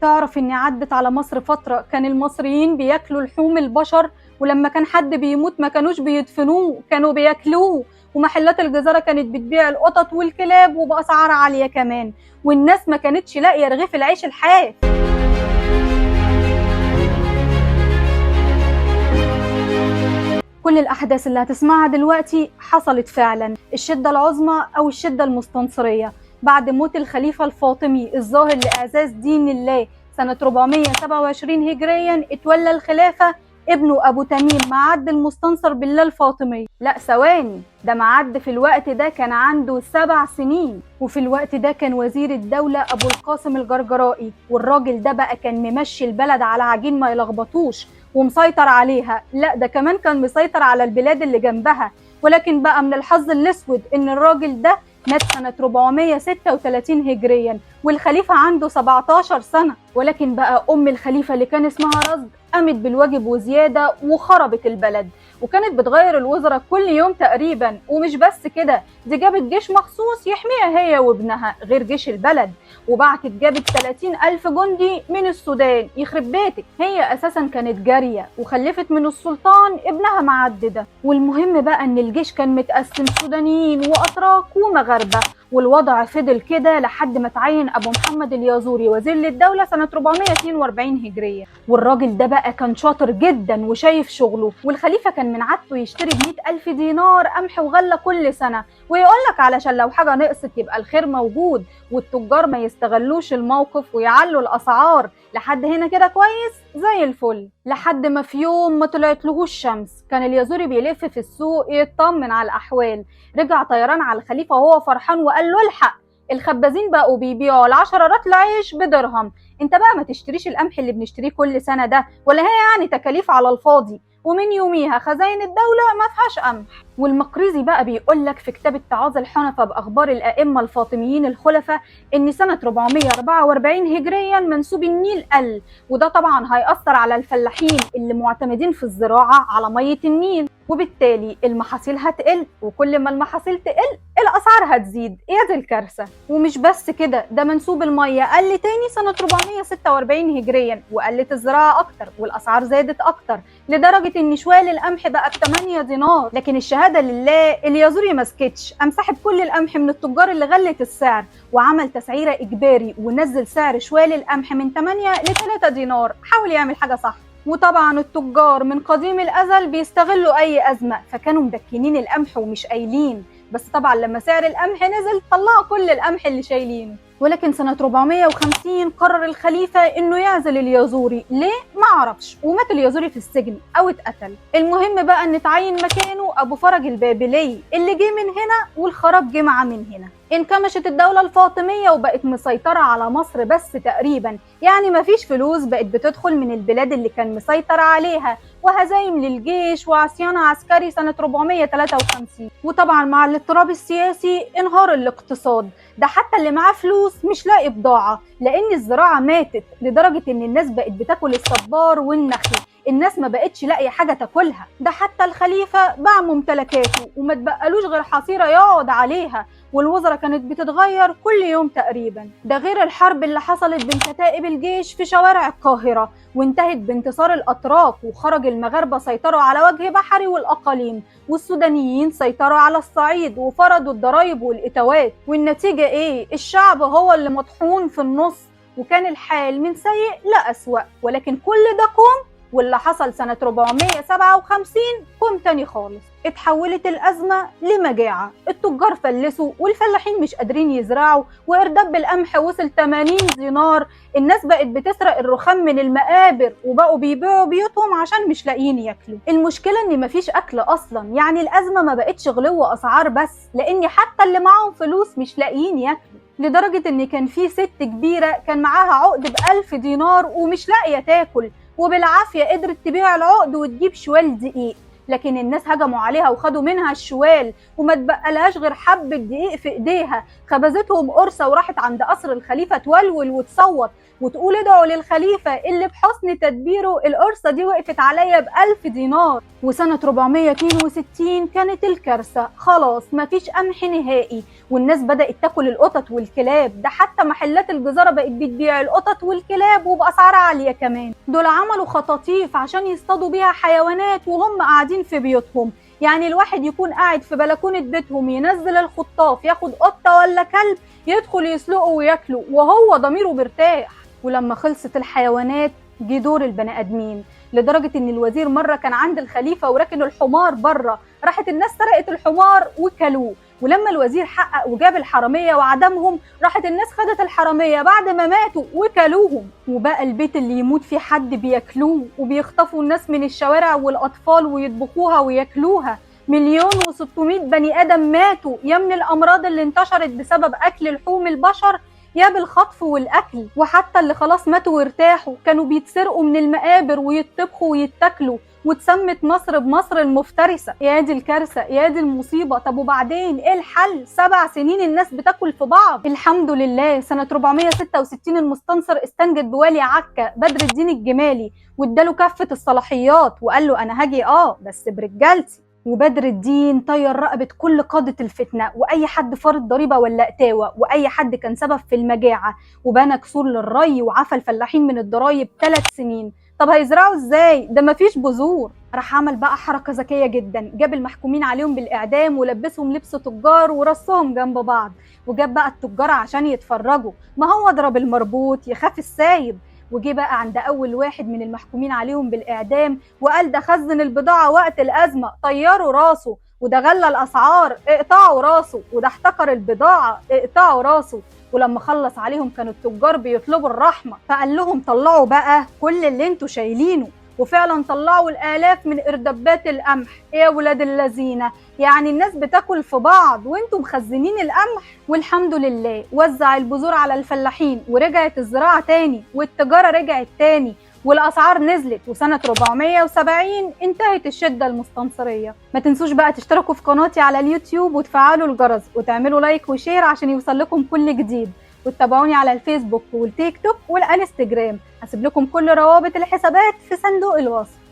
تعرف إني عدت على مصر فترة كان المصريين بياكلوا لحوم البشر، ولما كان حد بيموت ما كانوش بيدفنوه، كانوا بياكلوه. ومحلات الجزارة كانت بتبيع القطط والكلاب وبأسعار عالية كمان، والناس ما كانتش لاقية رغيف العيش الحاف. كل الأحداث اللي هتسمعها دلوقتي حصلت فعلا، الشدة العظمى أو الشدة المستنصرية بعد موت الخليفة الفاطمي الظاهر لإعزاز دين الله سنة 427 هجريا. اتولى الخلافة ابنه أبو تميم معد المستنصر بالله الفاطمي. لا ثواني، ده معد في الوقت ده كان عنده 7 سنين، وفي الوقت ده كان وزير الدولة أبو القاسم الجرجرائي، والراجل ده بقى كان ممشي البلد على عجين ما يلخبطوش ومسيطر عليها. لا ده كمان كان مسيطر على البلاد اللي جنبها. ولكن بقى من الحظ الاسود ان الراجل ده مات سنة 436 هجريا والخليفة عنده 17 سنة. ولكن بقى ام الخليفة اللي كان اسمها رزق قامت بالواجب وزيادة وخربت البلد، وكانت بتغير الوزراء كل يوم تقريبا. ومش بس كده، دي جابت جيش مخصوص يحميها هي وابنها غير جيش البلد، وبعتت جابت 30,000 جندي من السودان. يخرب بيتك، هي اساسا كانت جارية وخلفت من السلطان ابنها معددة. والمهم بقى ان الجيش كان متقسم سودانيين واتراك ومغاربة، والوضع فضل كده لحد ما تعين ابو محمد اليازوري وزير للدولة سنة 442 هجرية. والراجل ده بقى كان شاطر جدا وشايف شغله، والخليفة كان من عادته يشتري ب100,000 دينار قمح وغلة كل سنة، ويقولك علشان لو حاجة نقصت يبقى الخير موجود والتجار ما يستغلوش الموقف ويعلوا الأسعار. لحد هنا كده كويس زي الفل، لحد ما في يوم ما طلعت لهوش شمس كان اليازوري بيلف في السوق يطمن على الأحوال. رجع طيران على الخليفة وهو فرحان وقال له الحق، الخبازين بقوا بيبيعوا ال10 رطل عيش بدرهم، انت بقى ما تشتريش القمح اللي بنشتريه كل سنة ده، ولا هي يعني تكاليف على الفاضي. ومن يوميها خزائن الدولة ما فيهاش قمح. والمقريزي بقى بيقول لك في كتاب التعاظ الحنفة بأخبار الأئمة الفاطميين الخلفاء إن سنة 444 هجريا منسوب النيل قل، وده طبعا هيأثر على الفلاحين اللي معتمدين في الزراعة على مية النيل، وبالتالي المحاصيل هتقل، وكل ما المحاصيل تقل الأسعار هتزيد. ايه دي الكارثة! ومش بس كده، ده منسوب المية قل تاني سنة 446 هجريا، وقلت الزراعة أكتر والأسعار زادت أكتر، لدرجة إن شوال القمح بقى ب8 دينار. لكن الشهادة لله اليازوري ما سكتش، قام سحب كل القمح من التجار اللي غلت السعر، وعمل تسعيرة إجباري ونزل سعر شوال القمح من 8 ل3 دينار. حاول يعمل حاجة صح. وطبعا التجار من قديم الأزل بيستغلوا أي أزمة، فكانوا مدكنين القمح ومش قايلين، بس طبعا لما سعر القمح نزل طلعوا كل القمح اللي شايلينه. ولكن سنة 450 قرر الخليفة انه يعزل اليازوري. ليه؟ ما عرفش، ومات اليازوري في السجن او اتقتل. المهم بقى ان تعين مكانه ابو فرج البابلي اللي جه من هنا، والخراب جه معاه من هنا. انكمشت الدولة الفاطمية وبقت مسيطرة على مصر بس تقريبا، يعني مفيش فلوس بقت بتدخل من البلاد اللي كان مسيطر عليها، وهزايم للجيش وعصيان عسكري سنة 453. وطبعا مع الاضطراب السياسي انهار الاقتصاد، ده حتى اللي معاه فلوس مش لاقي بضاعة، لأن الزراعة ماتت لدرجة إن الناس بقت بتاكل الصبار والنخل، الناس ما بقتش لاقي حاجة تاكلها. ده حتى الخليفة باع ممتلكاته وما تبقالوش غير حصيرة يقعد عليها، والوزراء كانت بتتغير كل يوم تقريبا. ده غير الحرب اللي حصلت بين كتائب الجيش في شوارع القاهرة، وانتهت بانتصار الأتراك، وخرج المغاربة سيطروا على وجه بحري والأقاليم، والسودانيين سيطروا على الصعيد وفرضوا الضرايب والإتاوات. والنتيجة إيه؟ الشعب هو اللي مطحون في النص، وكان الحال من سيء لأسوأ. ولكن كل ده كوم، واللي حصل سنة 457 كوم تاني خالص. اتحولت الأزمة لمجاعة، التجار فلسوا والفلاحين مش قادرين يزرعوا، وإرداب القمح وصل 80 دينار. الناس بقت بتسرق الرخام من المقابر، وبقوا بيبيعوا بيوتهم عشان مش لاقيين ياكلوا. المشكلة ان مفيش أكل أصلا، يعني الأزمة ما بقتش غلو أسعار بس، لأن حتى اللي معاهم فلوس مش لاقيين ياكلوا، لدرجة ان كان في ست كبيرة كان معاها عقد ب1000 دينار ومش لاقية تاكل، وبالعافية قدرت تبيع العقد وتجيب شوال دقيق. لكن الناس هجموا عليها وخدوا منها الشوال، وما تبقالهاش غير حبة دقيق في ايديها. خبزتهم قرصة وراحت عند قصر الخليفة تولول وتصوت، وتقول ادعوا للخليفة اللي بحسن تدبيره القرصة دي وقفت عليا ب1000 دينار. وسنة 462 كانت الكارثة، خلاص مفيش قمح نهائي، والناس بدأت تاكل القطط والكلاب، ده حتى محلات الجزارة بقت بتبيع القطط والكلاب وبأسعار عالية كمان. دول عملوا خطاطيف عشان يصطادوا بيها حيوانات وهم قاعدين في بيوتهم، يعني الواحد يكون قاعد في بلكونة بيتهم ينزل الخطاف ياخد قطة ولا كلب يدخل يسلقه وياكله وهو ضميره مرتاح. ولما خلصت الحيوانات جه دور البني ادمين، لدرجة ان الوزير مرة كان عند الخليفة وراكن الحمار بره، راحت الناس سرقت الحمار وكلوه، ولما الوزير حقق وجاب الحرامية وعدمهم راحت الناس خدت الحرامية بعد ما ماتوا وكلوهم، وبقى البيت اللي يموت فيه حد بياكلوه، وبيخطفوا الناس من الشوارع والأطفال ويطبخوها وياكلوها. 1,600,000 بني آدم ماتوا، يا من الأمراض اللي انتشرت بسبب أكل لحوم البشر يا بالخطف والأكل. وحتى اللي خلاص ماتوا وارتاحوا كانوا بيتسرقوا من المقابر ويتطبخوا ويتاكلوا، واتسمت مصر بمصر المفترسة. يا دي الكارثة، يا دي المصيبة. طب وبعدين ايه الحل؟ 7 سنين الناس بتاكل في بعض. الحمد لله سنة 466 المستنصر استنجد بوالي عكا بدر الدين الجمالي واداله كافة الصلاحيات وقال له انا هاجي بس برجالتي. وبدر الدين طير رقبة كل قادة الفتنة وأي حد فرض ضريبة ولا قتاوة وأي حد كان سبب في المجاعة، وبنى كسور للري وعفى الفلاحين من الضرايب 3 سنين. طب هيزرعوا ازاي؟ ده مفيش بذور. راح عمل بقى حركة ذكية جدا، جاب المحكومين عليهم بالإعدام ولبسهم لبس تجار ورصهم جنب بعض، وجاب بقى التجار عشان يتفرجوا، ما هو اضرب المربوط يخاف السايب. وجه بقى عند أول واحد من المحكومين عليهم بالإعدام وقال ده خزن البضاعة وقت الأزمة، طيروا راسه، وده غلى الأسعار اقطعوا راسه، وده احتكر البضاعة اقطعوا راسه. ولما خلص عليهم كانوا التجار بيطلبوا الرحمة، فقال لهم طلعوا بقى كل اللي انتوا شايلينه، وفعلا طلعوا الآلاف من إردبات القمح. ايه يا ولاد اللذينة، يعني الناس بتاكل في بعض وانتوا مخزنين القمح؟ والحمد لله وزع البذور على الفلاحين ورجعت الزراعة تاني والتجارة رجعت تاني والأسعار نزلت، وسنة 470 انتهت الشدة المستنصرية. ما تنسوش بقى تشتركوا في قناتي على اليوتيوب وتفعلوا الجرس وتعملوا لايك وشير عشان يوصل لكم كل جديد، وتتابعوني على الفيسبوك والتيك توك والانستجرام. هسيب لكم كل روابط الحسابات في صندوق الوصف.